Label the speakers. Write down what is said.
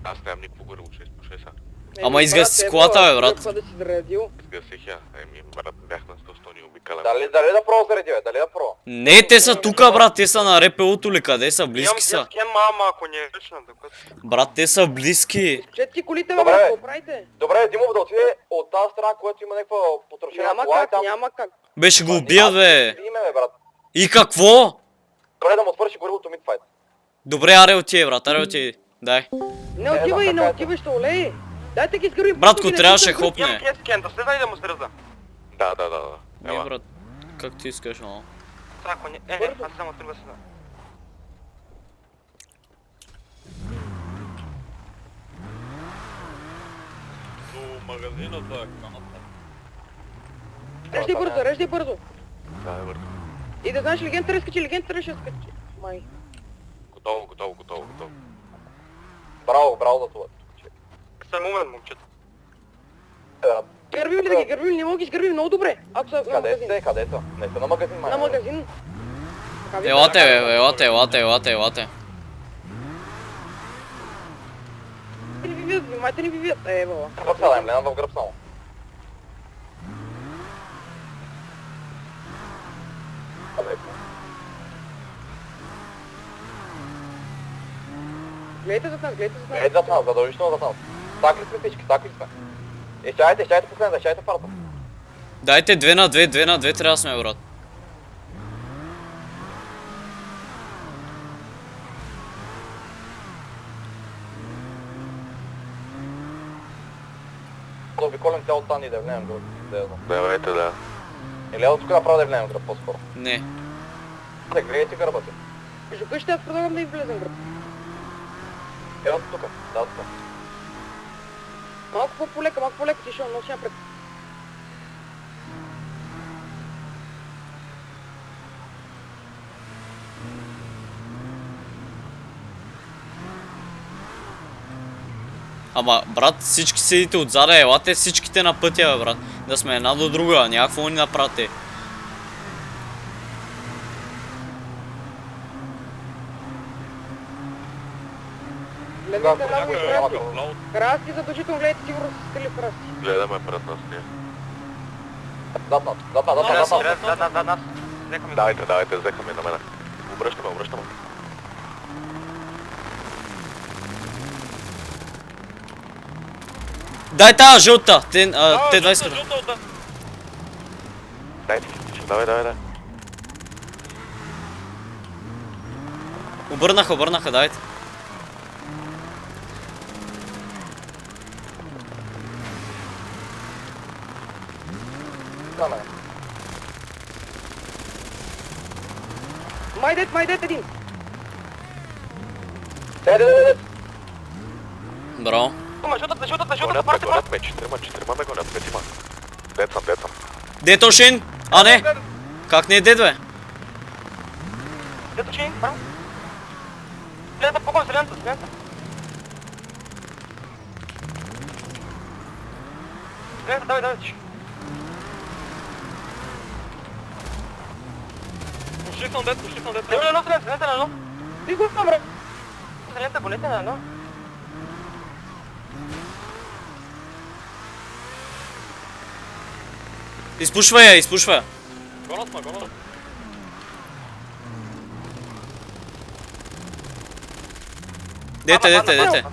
Speaker 1: Аз нямам никакво гориво, 6 по 6.
Speaker 2: Ама изгаси си колата, бе, брат.
Speaker 1: Изгасих я. Брат, бях на 100 ни обикалям.
Speaker 3: Дали да про заради, бе, дали да про?
Speaker 2: Не, те са тука, брат, те са на РПУ-то ли, къде са, близки са.
Speaker 4: Имам схема, ама ако не е вечна, докато...
Speaker 2: Брат, те са близки.
Speaker 5: Изключете си колите,
Speaker 3: Добре.
Speaker 5: брат, какво правите?
Speaker 3: Добре, Димов да отиде от тази страна, която има някаква потрошена
Speaker 5: Няма
Speaker 3: кола и
Speaker 5: как,
Speaker 3: там...
Speaker 5: няма как.
Speaker 2: Бе, ще го убият, бе.
Speaker 3: Име, бе, брат.
Speaker 2: И какво?
Speaker 3: Добре да му отвърши горивото мидфайт.
Speaker 2: Добре, аре отиде, брат, аре отиде. Дай.
Speaker 5: Не отивай, не отивай, ще олей. Дайте ги изгърбим.
Speaker 2: Братко, трябваше
Speaker 4: Имам
Speaker 2: хлопне.
Speaker 4: кескен, да слеза и да му среза.
Speaker 1: Да.
Speaker 2: Не,
Speaker 1: Ела.
Speaker 2: брат, как ти искаш, но.
Speaker 4: Ако не, аз само трябва сега.
Speaker 6: До магазина за каната.
Speaker 5: Реждай бързо.
Speaker 1: Да, е върна.
Speaker 5: И да знаеш, легендата изкачи, легендата ще скачи. Май.
Speaker 1: Готово.
Speaker 3: Браво за това.
Speaker 4: Само момент, момчета.
Speaker 5: Гърбим ли да ги гърбим? Не мога ги изгърбим много добре. Ако са на
Speaker 3: Къде
Speaker 5: магазин.
Speaker 3: сте? Къде са? Не са на магазин, май.
Speaker 5: На магазин.
Speaker 2: Елате, бе, елате.
Speaker 5: Не ви видят, внимайте не ви видят. Бала.
Speaker 3: В сада им, Лена в гръб само.
Speaker 5: Гледайте зад нас.
Speaker 3: Ей, зад нас, задължително зад нас. Стакли сме всички, стакли сме. Изчайте последната, изчайте парата.
Speaker 2: Дайте 2 на 2 трябва да сме, брат.
Speaker 3: Да обиколим цялото стан и да влеем гръб.
Speaker 1: Давайте, да.
Speaker 3: Или ето тук направо да влеем гръб по-скоро.
Speaker 2: Не.
Speaker 3: Не, гледайте гърба си.
Speaker 5: Между къщите аз предлагам да и влезем гръб.
Speaker 3: Ето тук, да, тук.
Speaker 5: Малко по-полека, ти ще носи напред.
Speaker 2: Ама, брат, всички седите отзада, елате всичките на пътя, бе, брат. Да сме една до друга, някакво ни направите.
Speaker 5: Гледайте ляво и красти. Красти, задължително гледайте, сигурно са скали в красти.
Speaker 1: Гледаме пред нас ние.
Speaker 3: Зад нас.
Speaker 4: Да, нас.
Speaker 1: Давайте, взеха ми на мене. Обръщаме.
Speaker 2: Дай тази жълта, Т-20.
Speaker 1: Дайте, давай.
Speaker 2: Обърнаха, дайте.
Speaker 3: На мене.
Speaker 5: Майдет един.
Speaker 3: Дай.
Speaker 2: Браво.
Speaker 4: Жълтата,
Speaker 1: Гонят ме, 4 ме гонят, 5 има. Дед съм.
Speaker 2: Дето Шин? А, не. Как не е дед, бе?
Speaker 4: Дето че, право. Зелената, погон, зелената. Давай.
Speaker 6: Пошикнал дед.
Speaker 4: Зелената на едно.
Speaker 5: Ти го бре.
Speaker 4: Зелената, гонете на едно.
Speaker 2: Изпушва я.
Speaker 6: Гонат.
Speaker 2: Дете.